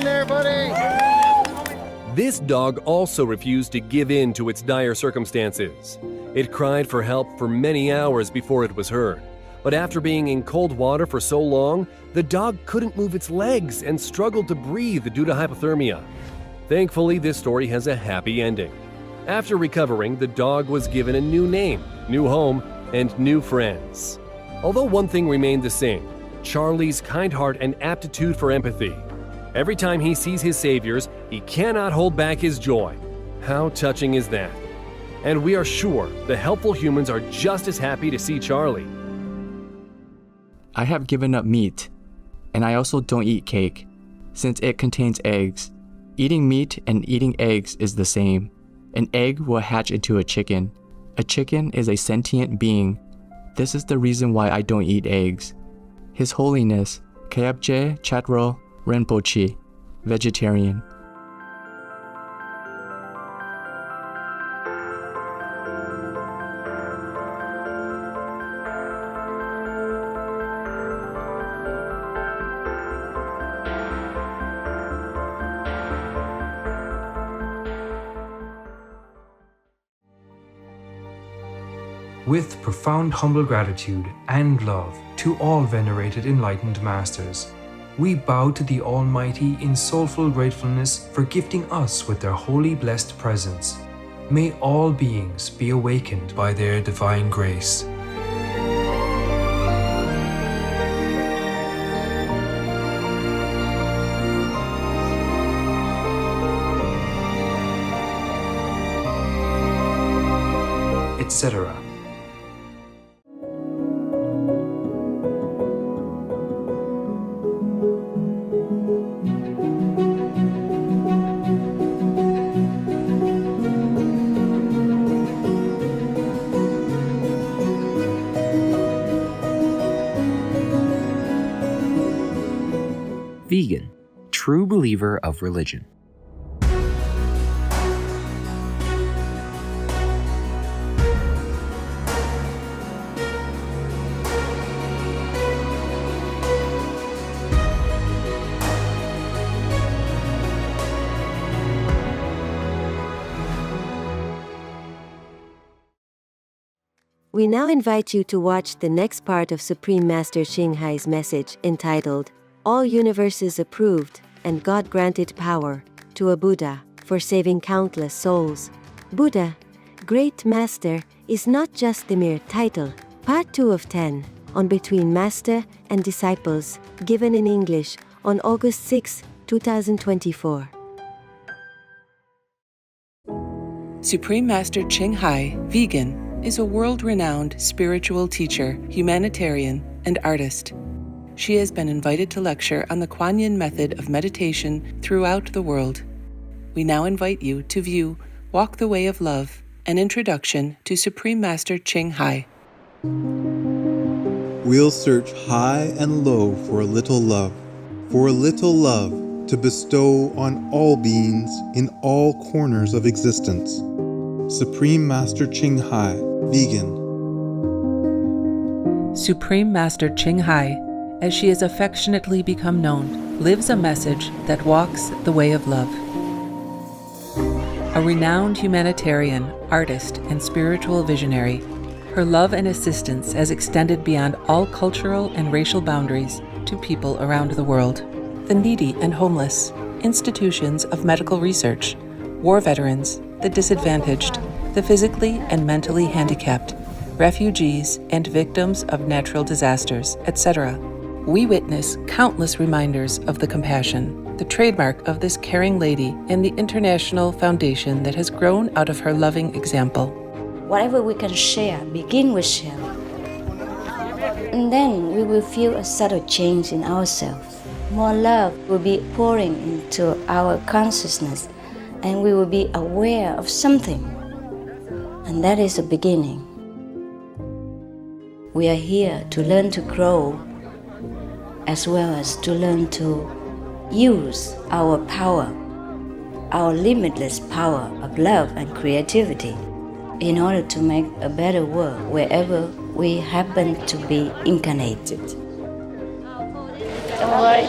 there, buddy! This dog also refused to give in to its dire circumstances. It cried for help for many hours before it was heard. But after being in cold water for so long, the dog couldn't move its legs and struggled to breathe due to hypothermia. Thankfully, this story has a happy ending. After recovering, the dog was given a new name, new home, and new friends. Although one thing remained the same, Charlie's kind heart and aptitude for empathy. Every time he sees his saviors, he cannot hold back his joy. How touching is that? And we are sure the helpful humans are just as happy to see Charlie. I have given up meat, and I also don't eat cake, since it contains eggs. Eating meat and eating eggs is the same. An egg will hatch into a chicken. A chicken is a sentient being. This is the reason why I don't eat eggs. His Holiness, Kayabje Chatro Rinpoche, vegetarian. With profound humble gratitude and love to all venerated enlightened masters, we bow to the Almighty in soulful gratefulness for gifting us with their holy blessed presence. May all beings be awakened by their divine grace. Etc. Vegan, true believer of religion. We now invite you to watch the next part of Supreme Master Ching Hai's message entitled, All Universes Approved and God-Granted Power to a Buddha for Saving Countless Souls. Buddha, Great Master, is not just the mere title. Part 2 of 10, on Between Master and Disciples, given in English on August 6, 2024. Supreme Master Ching Hai, vegan, is a world-renowned spiritual teacher, humanitarian, and artist. She has been invited to lecture on the Kuan Yin method of meditation throughout the world. We now invite you to view Walk the Way of Love, an introduction to Supreme Master Ching Hai. We'll search high and low for a little love to bestow on all beings in all corners of existence. Supreme Master Ching Hai, vegan. Supreme Master Ching Hai, as she has affectionately become known, lives a message that walks the way of love. A renowned humanitarian, artist, and spiritual visionary, her love and assistance has extended beyond all cultural and racial boundaries to people around the world. The needy and homeless, institutions of medical research, war veterans, the disadvantaged, the physically and mentally handicapped, refugees and victims of natural disasters, etc. We witness countless reminders of the compassion, the trademark of this caring lady and the international foundation that has grown out of her loving example. Whatever we can share, begin with sharing. And then we will feel a subtle change in ourselves. More love will be pouring into our consciousness, and we will be aware of something. And that is a beginning. We are here to learn to grow, as well as to learn to use our power, our limitless power of love and creativity, in order to make a better world wherever we happen to be incarnated. Don't worry,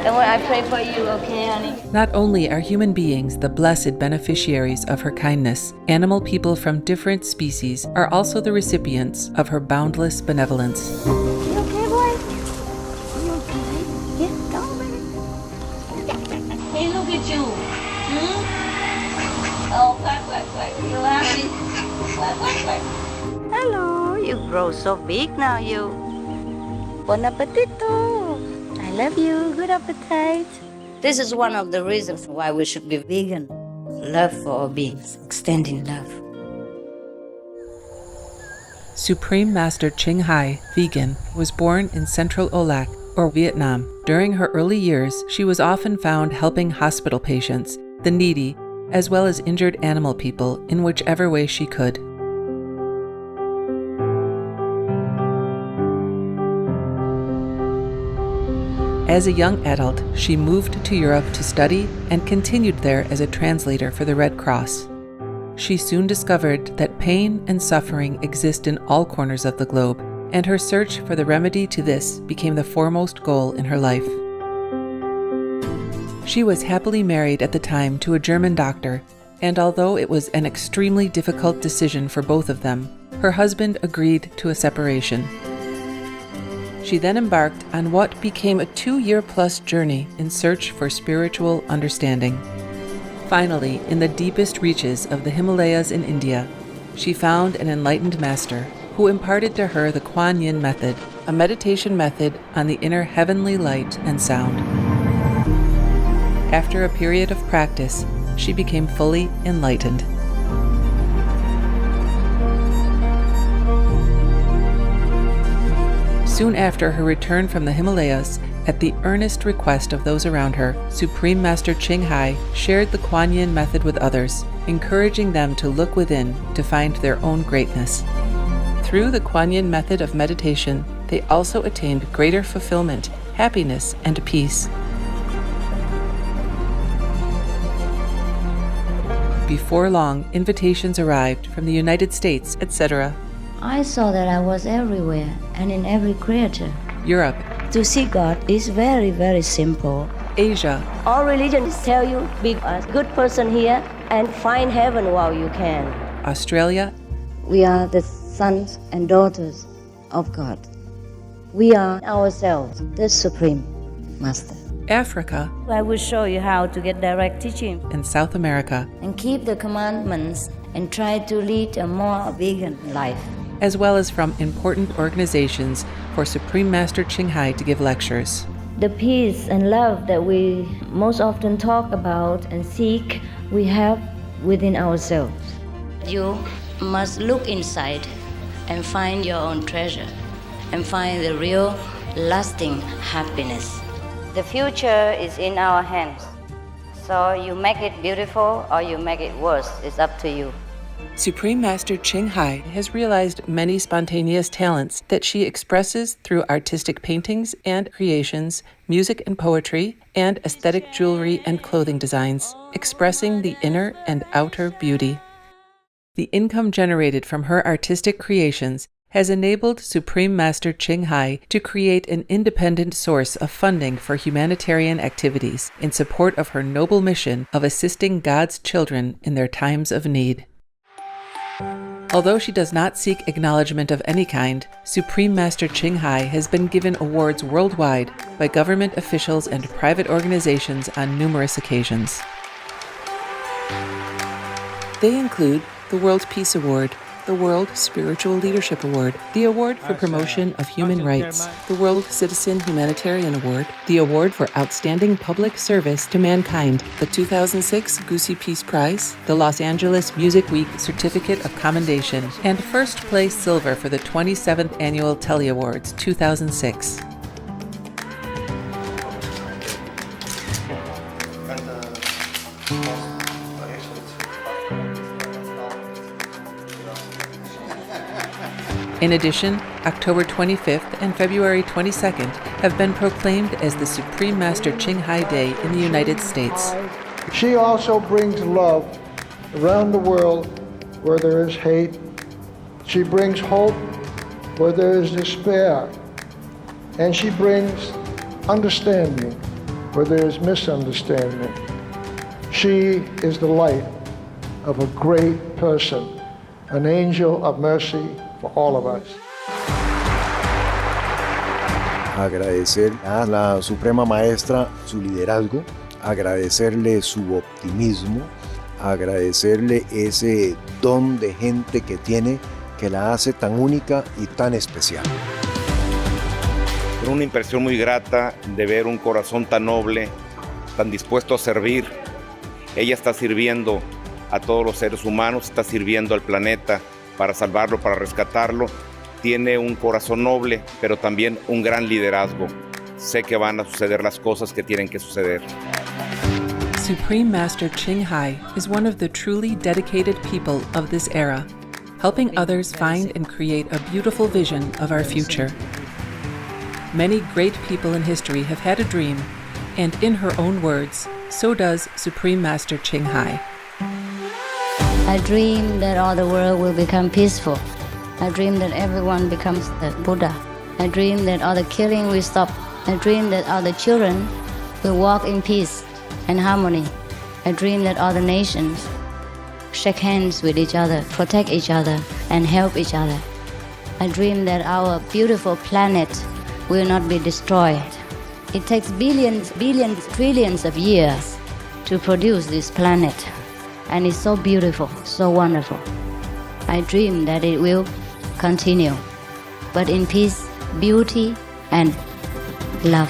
Don't worry, I pray for you, okay, honey? Not only are human beings the blessed beneficiaries of her kindness, animal people from different species are also the recipients of her boundless benevolence. You okay, boy? You okay? Yeah, come on, baby. Hey, look at you. Oh, quack. You happy? Quack. Hello, you grow so big now, you. Bon appetito. I love you. Good appetite. This is one of the reasons why we should be vegan. Love for all beings, extending love. Supreme Master Ching Hai, vegan, was born in Central Olac, or Vietnam. During her early years, she was often found helping hospital patients, the needy, as well as injured animal people in whichever way she could. As a young adult, she moved to Europe to study and continued there as a translator for the Red Cross. She soon discovered that pain and suffering exist in all corners of the globe, and her search for the remedy to this became the foremost goal in her life. She was happily married at the time to a German doctor, and although it was an extremely difficult decision for both of them, her husband agreed to a separation. She then embarked on what became a 2-year-plus journey in search for spiritual understanding. Finally, in the deepest reaches of the Himalayas in India, she found an enlightened master who imparted to her the Kuan Yin method, a meditation method on the inner heavenly light and sound. After a period of practice, she became fully enlightened. Soon after her return from the Himalayas, at the earnest request of those around her, Supreme Master Ching Hai shared the Kuan Yin method with others, encouraging them to look within to find their own greatness. Through the Kuan Yin method of meditation, they also attained greater fulfillment, happiness, and peace. Before long, invitations arrived from the United States, etc., I saw that I was everywhere and in every creature. Europe, To see God is very, very simple. Asia, All religions tell you be a good person here and find heaven while you can. Australia, We are the sons and daughters of God. We are ourselves the Supreme Master. Africa, I will show you how to get direct teaching and South America, and keep the commandments and try to lead a more vegan life. as well as from important organizations for Supreme Master Ching Hai to give lectures. The peace and love that we most often talk about and seek, we have within ourselves. You must look inside and find your own treasure and find the real lasting happiness. The future is in our hands. So you make it beautiful or you make it worse. It's up to you. Supreme Master Ching Hai has realized many spontaneous talents that she expresses through artistic paintings and creations, music and poetry, and aesthetic jewelry and clothing designs, expressing the inner and outer beauty. The income generated from her artistic creations has enabled Supreme Master Ching Hai to create an independent source of funding for humanitarian activities in support of her noble mission of assisting God's children in their times of need. Although she does not seek acknowledgement of any kind, Supreme Master Ching Hai has been given awards worldwide by government officials and private organizations on numerous occasions. They include the World Peace Award, the World Spiritual Leadership Award, the Award for Promotion of Human Rights, the World Citizen Humanitarian Award, the Award for Outstanding Public Service to Mankind, the 2006 Goosey Peace Prize, the Los Angeles Music Week Certificate of Commendation, and first place silver for the 27th Annual Telly Awards 2006. In addition, October 25th and February 22nd have been proclaimed as the Supreme Master Ching Hai Day in the United States. She also brings love around the world where there is hate. She brings hope where there is despair. And she brings understanding where there is misunderstanding. She is the light of a great person, an angel of mercy for all of us. Agradecer a la Suprema Maestra su liderazgo, agradecerle su optimismo, agradecerle ese don de gente que tiene que la hace tan única y tan especial. Una impresión muy grata de ver un corazón tan noble, tan dispuesto a servir. Ella está sirviendo a todos los seres humanos, está sirviendo al planeta para salvarlo, para rescatarlo. Tiene un corazón noble, pero también un gran liderazgo. Sé que van a suceder las cosas que tienen que suceder. Supreme Master Ching Hai is one of the truly dedicated people of this era, helping others find and create a beautiful vision of our future. Many great people in history have had a dream, and in her own words, so does Supreme Master Ching Hai. I dream that all the world will become peaceful. I dream that everyone becomes the Buddha. I dream that all the killing will stop. I dream that all the children will walk in peace and harmony. I dream that all the nations shake hands with each other, protect each other, and help each other. I dream that our beautiful planet will not be destroyed. It takes billions, trillions of years to produce this planet, and it's so beautiful, so wonderful. I dream that it will continue, but in peace, beauty, and love.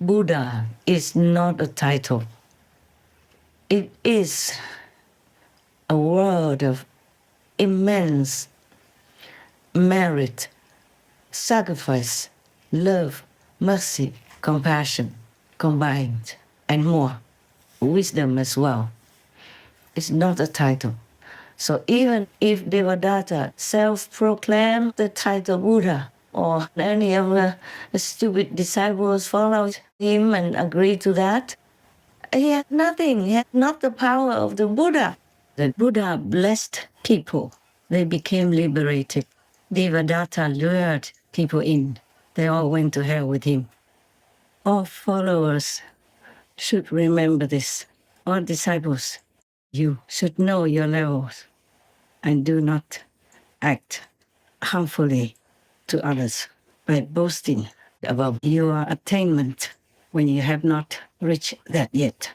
Buddha is not a title. It is a word of immense merit, sacrifice, love, mercy, compassion combined, and more. Wisdom as well. It's not a title. So even if Devadatta self-proclaimed the title Buddha, or any of the stupid disciples followed him and agreed to that, he had nothing. He had not the power of the Buddha. The Buddha blessed people. They became liberated. Devadatta lured people in. They all went to hell with him. All followers should remember this. All disciples, you should know your levels and do not act harmfully to others by boasting about your attainment when you have not reached that yet.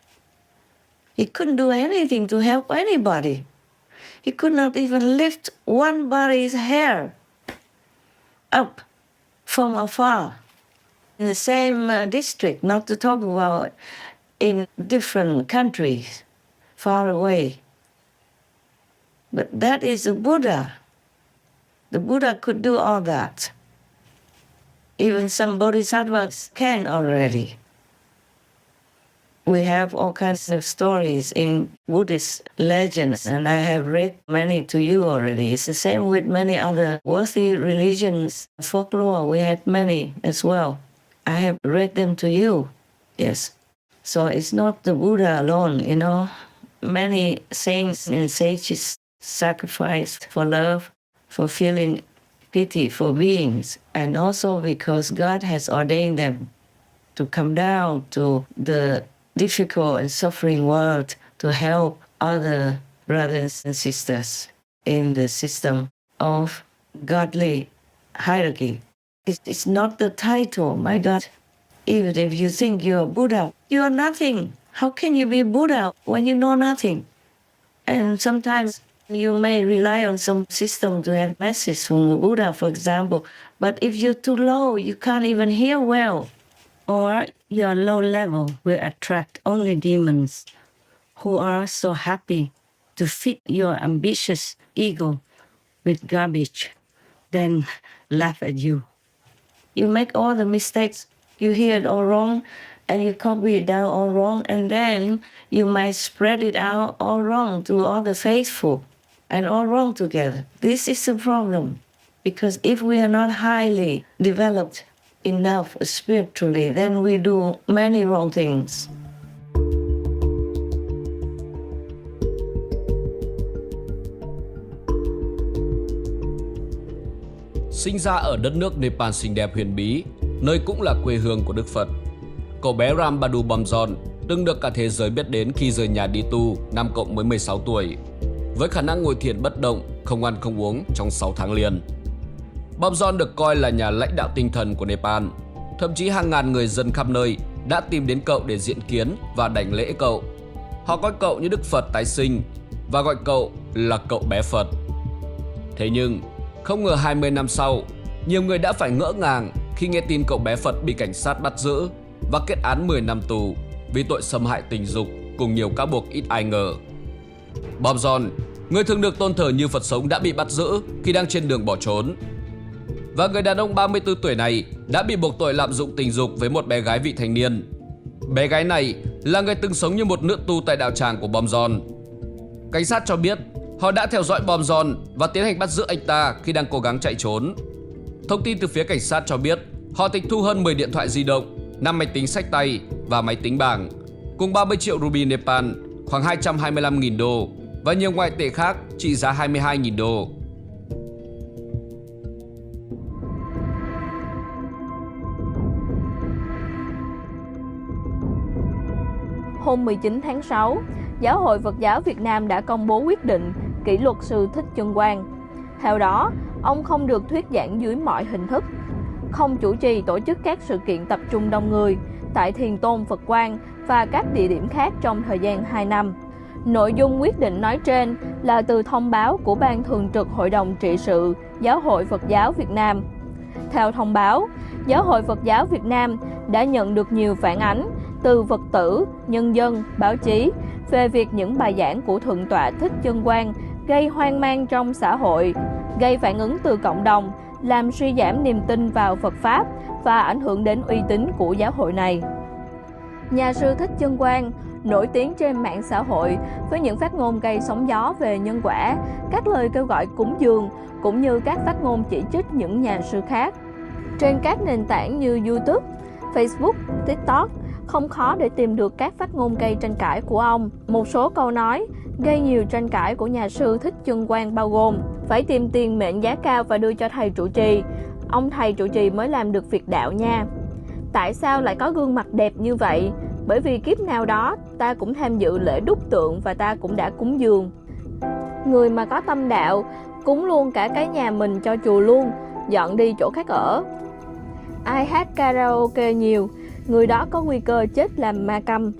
He couldn't do anything to help anybody. He could not even lift one body's hair up from afar in the same district, not to talk about in different countries far away. But that is the Buddha. The Buddha could do all that. Even some bodhisattvas can already. We have all kinds of stories in Buddhist legends, and I have read many to you already. It's the same with many other worthy religions, folklore. We had many as well. I have read them to you, yes. So it's not the Buddha alone, you know. Many saints and sages sacrificed for love, for feeling pity for beings, and also because God has ordained them to come down to the difficult and suffering world to help other brothers and sisters in the system of godly hierarchy. It's not the title, my God. Even if you think you're Buddha, you're nothing. How can you be Buddha when you know nothing? And sometimes you may rely on some system to have message from the Buddha, for example. But if you're too low, you can't even hear well. Or you're low level will attract only demons who are so happy to feed your ambitious ego with garbage, then laugh at you. You make all the mistakes. You hear it all wrong, and you copy it down all wrong, and then you might spread it out all wrong to all the faithful, and all wrong together. This is the problem, because if we are not highly developed enough spiritually, then we do many wrong things. Sinh ra ở đất nước Nepal xinh đẹp huyền bí, nơi cũng là quê hương của Đức Phật, cậu bé Rambadu Bomjon từng được cả thế giới biết đến khi rời nhà đi tu năm cậu mới 16 tuổi, với khả năng ngồi thiền bất động, không ăn không uống trong 6 tháng liền. Bomjon được coi là nhà lãnh đạo tinh thần của Nepal, thậm chí hàng ngàn người dân khắp nơi đã tìm đến cậu để diện kiến và đảnh lễ cậu. Họ coi cậu như Đức Phật tái sinh và gọi cậu là cậu bé Phật. Thế nhưng, không ngờ 20 năm sau, nhiều người đã phải ngỡ ngàng khi nghe tin cậu bé Phật bị cảnh sát bắt giữ và kết án 10 năm tù vì tội xâm hại tình dục cùng nhiều cáo buộc ít ai ngờ. Bomjon, người thường được tôn thờ như Phật sống, đã bị bắt giữ khi đang trên đường bỏ trốn. Và người đàn ông 34 tuổi này đã bị buộc tội lạm dụng tình dục với một bé gái vị thành niên. Bé gái này là người từng sống như một nữ tu tại đạo tràng của Bomjon. Cảnh sát cho biết họ đã theo dõi Bomjon và tiến hành bắt giữ anh ta khi đang cố gắng chạy trốn. Thông tin từ phía cảnh sát cho biết họ tịch thu hơn 10 điện thoại di động, 5 máy tính xách tay và máy tính bảng, cùng 30 triệu ruby Nepal, khoảng 225.000 đô và nhiều ngoại tệ khác trị giá 22.000 đô. Hôm 19 tháng 6, Giáo hội Phật giáo Việt Nam đã công bố quyết định kỷ luật sư Thích Chân Quang. Theo đó, ông không được thuyết giảng dưới mọi hình thức, không chủ trì tổ chức các sự kiện tập trung đông người tại Thiền Tôn Phật Quang và các địa điểm khác trong thời gian 2 năm. Nội dung quyết định nói trên là từ thông báo của Ban Thường trực Hội đồng Trị sự Giáo hội Phật giáo Việt Nam. Theo thông báo, Giáo hội Phật giáo Việt Nam đã nhận được nhiều phản ánh từ Phật tử, nhân dân, báo chí về việc những bài giảng của Thượng tọa Thích Chân Quang gây hoang mang trong xã hội, gây phản ứng từ cộng đồng, làm suy giảm niềm tin vào Phật Pháp và ảnh hưởng đến uy tín của giáo hội này. Nhà sư Thích Chân Quang nổi tiếng trên mạng xã hội với những phát ngôn gây sóng gió về nhân quả, các lời kêu gọi cúng dường, cũng như các phát ngôn chỉ trích những nhà sư khác. Trên các nền tảng như YouTube, Facebook, TikTok, không khó để tìm được các phát ngôn gây tranh cãi của ông. Một số câu nói gây nhiều tranh cãi của nhà sư Thích Chân Quang bao gồm: phải tìm tiền mệnh giá cao và đưa cho thầy trụ trì, ông thầy trụ trì mới làm được việc đạo nha. Tại sao lại có gương mặt đẹp như vậy? Bởi vì kiếp nào đó ta cũng tham dự lễ đúc tượng và ta cũng đã cúng dường. Người mà có tâm đạo cúng luôn cả cái nhà mình cho chùa luôn, dọn đi chỗ khác ở. Ai hát karaoke nhiều, người đó có nguy cơ chết làm ma câm.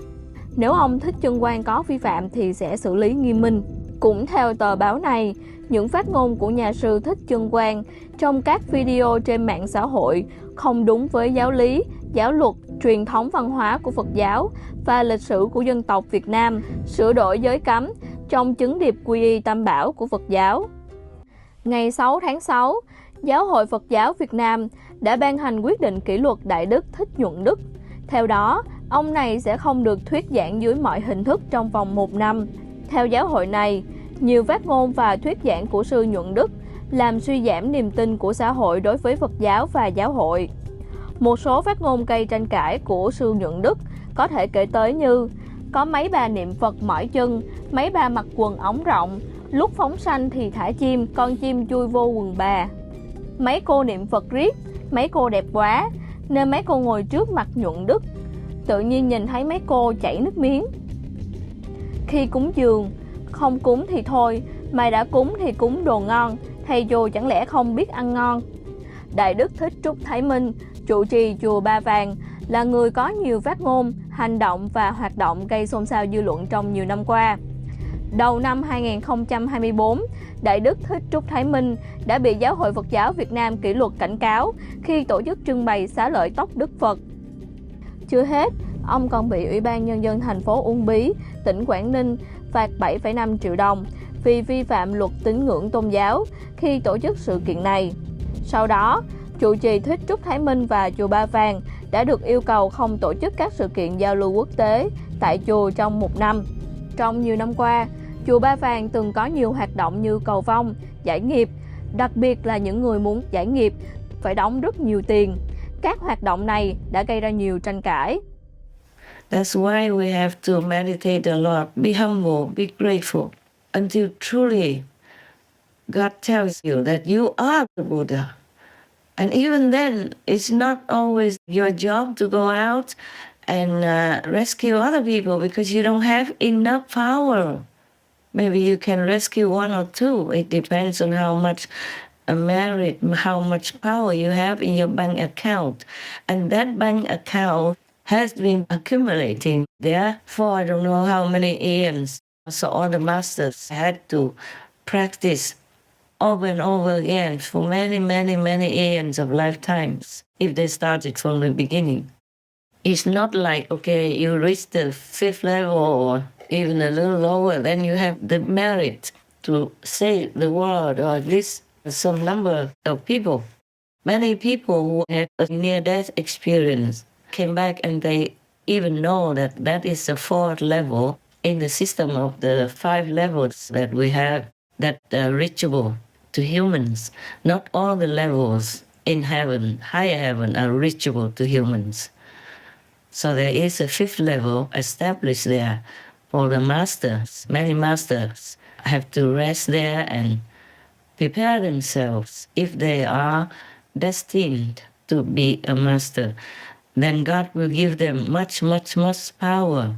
Nếu ông Thích Chân Quang có vi phạm thì sẽ xử lý nghiêm minh. Cũng theo tờ báo này, những phát ngôn của nhà sư Thích Chân Quang trong các video trên mạng xã hội không đúng với giáo lý, giáo luật, truyền thống văn hóa của Phật giáo và lịch sử của dân tộc Việt Nam, sửa đổi giới cấm trong chứng điệp quy y tam bảo của Phật giáo. Ngày 6 tháng 6, Giáo hội Phật giáo Việt Nam đã ban hành quyết định kỷ luật Đại đức Thích Nhuận Đức. Theo đó, ông này sẽ không được thuyết giảng dưới mọi hình thức trong vòng 1 năm. Theo giáo hội này, nhiều phát ngôn và thuyết giảng của sư Nhuận Đức làm suy giảm niềm tin của xã hội đối với Phật giáo và giáo hội. Một số phát ngôn gây tranh cãi của sư Nhuận Đức có thể kể tới như: có mấy bà niệm Phật mỏi chân, mấy bà mặc quần ống rộng, lúc phóng sanh thì thả chim, con chim chui vô quần bà. Mấy cô niệm Phật riết, mấy cô đẹp quá, nên mấy cô ngồi trước mặt Nhuận Đức, tự nhiên nhìn thấy mấy cô chảy nước miếng. Khi cúng dường, không cúng thì thôi, mày đã cúng thì cúng đồ ngon, hay dù chẳng lẽ không biết ăn ngon? Đại Đức Thích Trúc Thái Minh, trụ trì chùa Ba Vàng, là người có nhiều phát ngôn, hành động và hoạt động gây xôn xao dư luận trong nhiều năm qua. Đầu năm 2024, Đại Đức Thích Trúc Thái Minh đã bị Giáo hội Phật giáo Việt Nam kỷ luật cảnh cáo khi tổ chức trưng bày xá lợi tóc Đức Phật. Chưa hết, ông còn bị Ủy ban Nhân dân thành phố Uông Bí, tỉnh Quảng Ninh phạt 7,5 triệu đồng vì vi phạm luật tín ngưỡng tôn giáo khi tổ chức sự kiện này. Sau đó, trụ trì Thích Trúc Thái Minh và chùa Ba Vàng đã được yêu cầu không tổ chức các sự kiện giao lưu quốc tế tại chùa trong một năm. Trong nhiều năm qua, chùa Ba Vàng từng có nhiều hoạt động như cầu vong, giải nghiệp, đặc biệt là những người muốn giải nghiệp phải đóng rất nhiều tiền. Các hoạt động này đã gây ra nhiều tranh cãi. That's why we have to meditate a lot, be humble, be grateful, until truly God tells you that you are the Buddha. And even then, it's not always your job to go out and rescue other people because you don't have enough power. Maybe you can rescue one or two. It depends on how much merit, how much power you have in your bank account. And that bank account has been accumulating there for I don't know how many years. So all the masters had to practice over and over again for many years of lifetimes if they started from the beginning. It's not like, okay, you reach the 5th level or even a little lower, then you have the merit to save the world or at least some number of people. Many people who had a near-death experience came back and they even know that that is the 4th level in the system of the 5 levels that we have that are reachable to humans. Not all the levels in heaven, higher heaven, are reachable to humans. So there is a 5th level established there for the masters. Many masters have to rest there and prepare themselves. If they are destined to be a master, then God will give them much power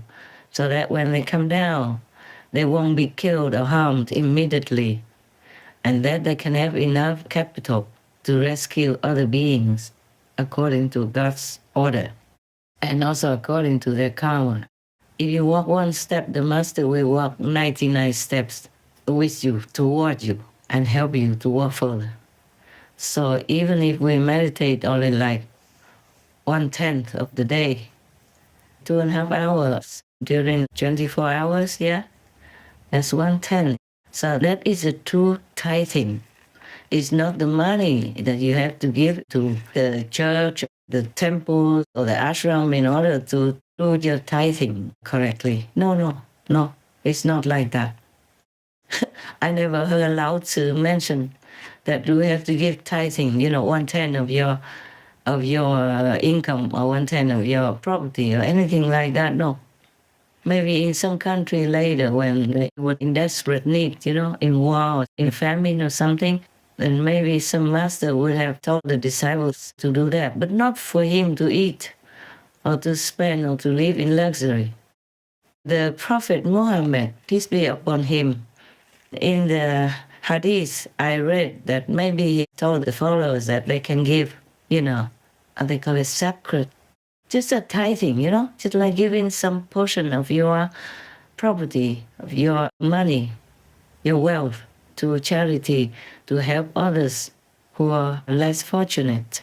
so that when they come down, they won't be killed or harmed immediately, and that they can have enough capital to rescue other beings according to God's order and also according to their karma. If you walk one step, the master will walk 99 steps with you, toward you, and help you to walk further. So even if we meditate only like 1/10 of the day, 2.5 hours during 24 hours, yeah, that's 1/10. So that is a true tithing. It's not the money that you have to give to the church, the temple, or the ashram in order to do your tithing correctly. No, it's not like that. I never heard Lao Tzu mention that you have to give tithing, 1/10 of your income or 1/10 of your property or anything like that. No. Maybe in some country later when they were in desperate need, in war, in famine or something, then maybe some master would have told the disciples to do that, but not for him to eat or to spend or to live in luxury. The Prophet Muhammad, peace be upon him, in the hadith I read that maybe he told the followers that they can give, they call it sacred, just a tithing, just like giving some portion of your property, of your money, your wealth to charity, to help others who are less fortunate.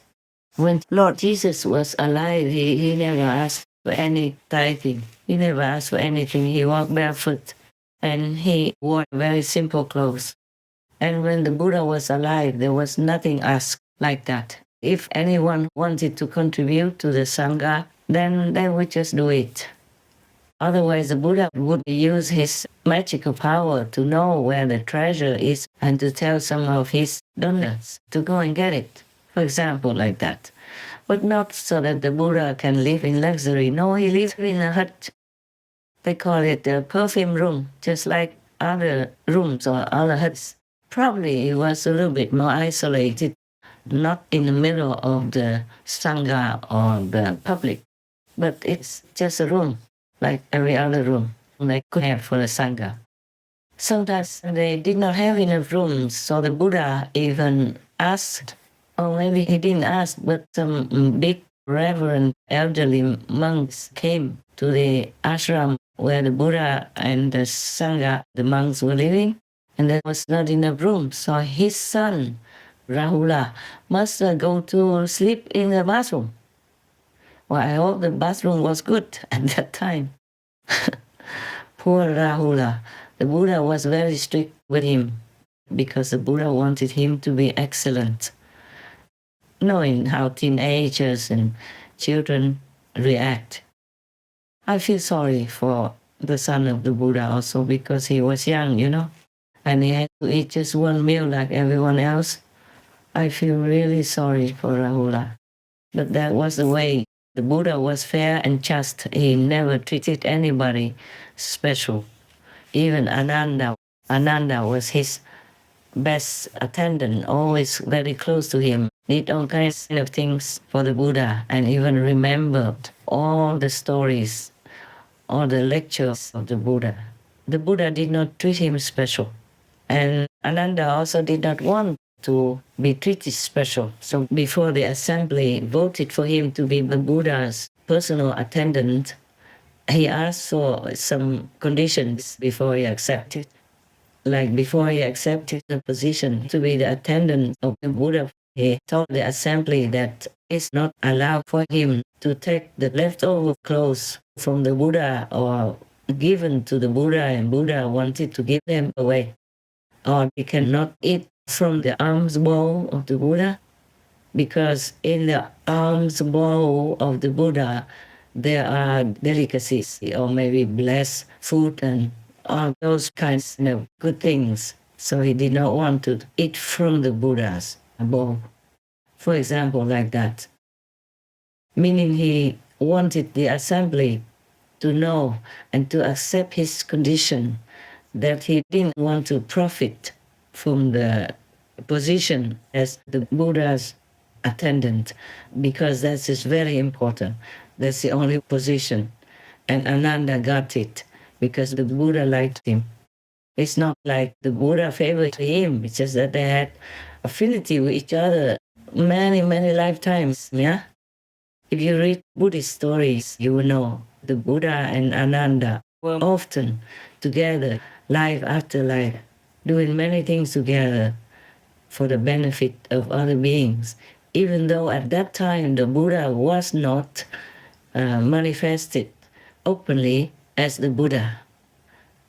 When Lord Jesus was alive, he never asked for any tithing. He never asked for anything. He walked barefoot and he wore very simple clothes. And when the Buddha was alive, there was nothing asked like that. If anyone wanted to contribute to the Sangha, then they would just do it. Otherwise, the Buddha would use his magical power to know where the treasure is and to tell some of his donors to go and get it, for example, like that. But not so that the Buddha can live in luxury. No, he lives in a hut. They call it a perfume room, just like other rooms or other huts. Probably it was a little bit more isolated, not in the middle of the Sangha or the public, but it's just a room, like every other room they could have for the Sangha. Sometimes they did not have enough rooms, so the Buddha even asked, or maybe he didn't ask, but some big reverend elderly monks came to the ashram where the Buddha and the Sangha, the monks, were living, and there was not enough room. So his son, Rahula, must go to sleep in the bathroom. Well, I hope the bathroom was good at that time. Poor Rahula. The Buddha was very strict with him because the Buddha wanted him to be excellent, knowing how teenagers and children react. I feel sorry for the son of the Buddha also because he was young, and he had to eat just one meal like everyone else. I feel really sorry for Rahula. But that was the way. The Buddha was fair and just. He never treated anybody special. Even Ananda. Ananda was his best attendant, always very close to him, did all kinds of things for the Buddha, and even remembered all the stories, all the lectures of the Buddha. The Buddha did not treat him special. And Ananda also did not want to be treated special. So before the assembly voted for him to be the Buddha's personal attendant, he asked for some conditions before he accepted. Like before he accepted the position to be the attendant of the Buddha, he told the assembly that it's not allowed for him to take the leftover clothes from the Buddha or given to the Buddha and Buddha wanted to give them away. Or he cannot eat from the alms bowl of the Buddha because in the alms bowl of the Buddha there are delicacies or maybe blessed food and all those kinds of good things. So he did not want to eat from the Buddha's bowl, for example, like that. Meaning he wanted the assembly to know and to accept his condition that he didn't want to profit from the position as the Buddha's attendant, because that is very important. That's the only position. And Ananda got it because the Buddha liked him. It's not like the Buddha favored him, it's just that they had affinity with each other many, many lifetimes, yeah? If you read Buddhist stories, you will know the Buddha and Ananda were often together, life after life, doing many things together for the benefit of other beings, even though at that time the Buddha was not manifested openly as the Buddha.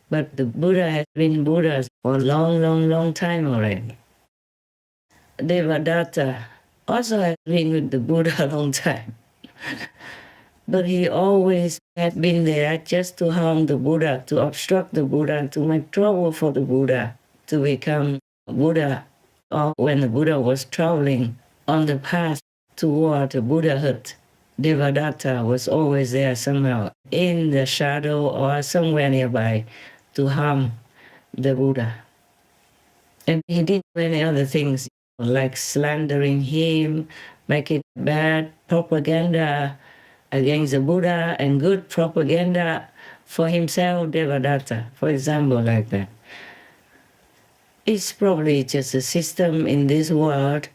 But the Buddha has been Buddha for a long, long, long time already. Devadatta also has been with the Buddha a long time. But he always had been there just to harm the Buddha, to obstruct the Buddha, to make trouble for the Buddha, to become Buddha. Or when the Buddha was traveling on the path toward the Buddhahood, Devadatta was always there somehow, in the shadow or somewhere nearby, to harm the Buddha. And he did many other things, like slandering him, making bad propaganda against the Buddha and good propaganda for himself, Devadatta, for example, like that. It's probably just a system in this world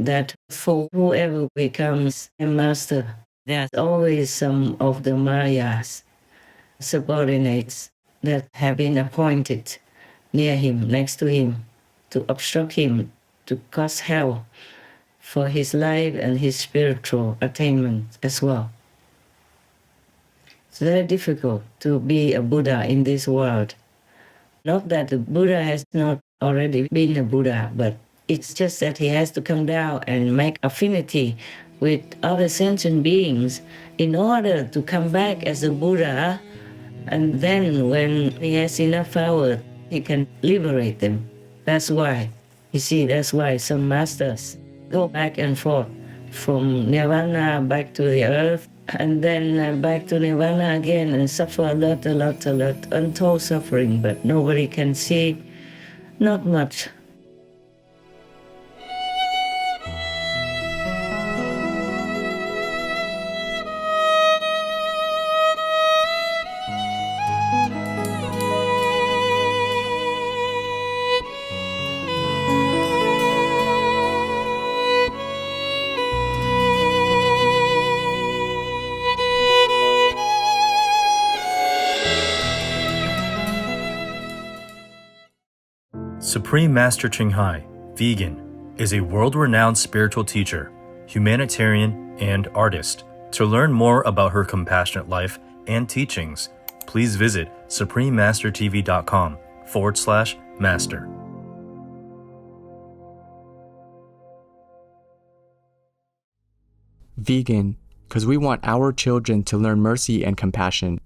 that for whoever becomes a master, there's always some of the Mayas, subordinates that have been appointed near him, next to him, to obstruct him, to cause hell for his life and his spiritual attainment as well. It's very difficult to be a Buddha in this world. Not that the Buddha has not already been a Buddha, but it's just that he has to come down and make affinity with other sentient beings in order to come back as a Buddha, and then when he has enough power, he can liberate them. That's why, you see, that's why some masters go back and forth from Nirvana back to the earth, and then back to Nirvana again and suffer a lot, untold suffering, but nobody can see, not much. Supreme Master Ching Hai, vegan, is a world-renowned spiritual teacher, humanitarian, and artist. To learn more about her compassionate life and teachings, please visit suprememastertv.com/master. Vegan, because we want our children to learn mercy and compassion.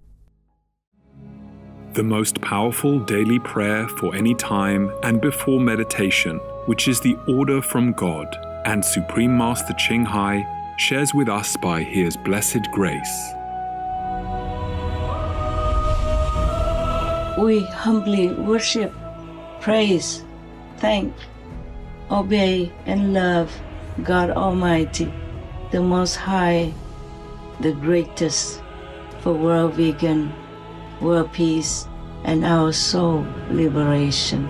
The most powerful daily prayer for any time and before meditation, which is the order from God, and Supreme Master Ching Hai shares with us by His blessed grace. We humbly worship, praise, thank, obey, and love God Almighty, the Most High, the greatest, for world vegan, world peace, and our soul liberation.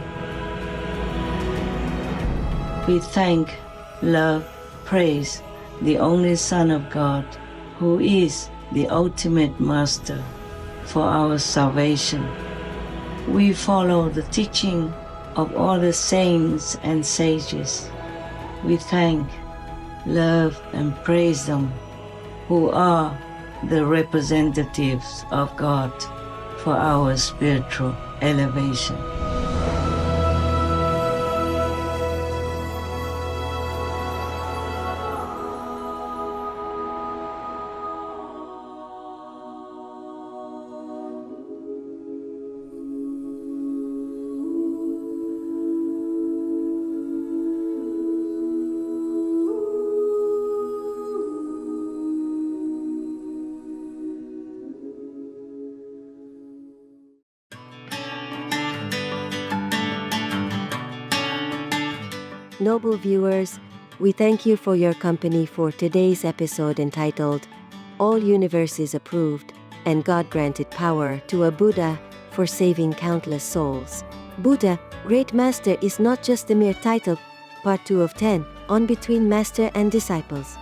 We thank, love, praise the only Son of God, who is the ultimate Master for our salvation. We follow the teaching of all the saints and sages. We thank, love, and praise them, who are the representatives of God for our spiritual elevation. Noble viewers, we thank you for your company for today's episode entitled, All Universes Approved, and God Granted Power to a Buddha for Saving Countless Souls. Buddha, Great Master is not just a mere title, part 2 of 10, on Between Master and Disciples.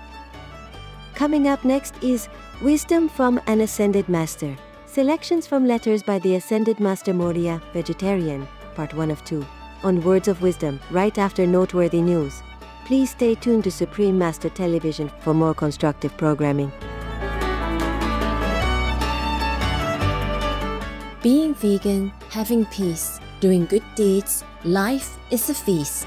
Coming up next is Wisdom from an Ascended Master, selections from letters by the Ascended Master Moria, Vegetarian, part 1 of 2. On Words of Wisdom, right after noteworthy news. Please stay tuned to Supreme Master Television for more constructive programming. Being vegan, having peace, doing good deeds, life is a feast.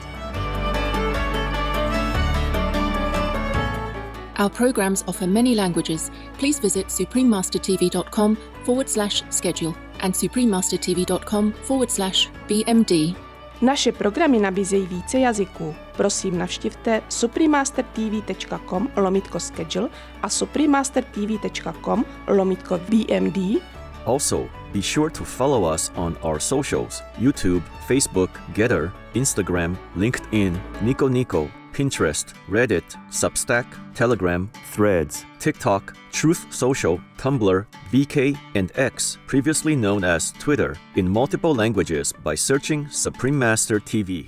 Our programs offer many languages. Please visit suprememastertv.com/schedule and suprememastertv.com/BMD. Naše programy nabízejí více jazyků. Prosím, navštivte suprememastertv.com/schedule a suprememastertv.com/BMD. Also, be sure to follow us on our socials: YouTube, Facebook, Getter, Instagram, LinkedIn, Nico Nico, Pinterest, Reddit, Substack, Telegram, Threads, TikTok, Truth Social, Tumblr, VK, and X, previously known as Twitter, in multiple languages by searching Supreme Master TV.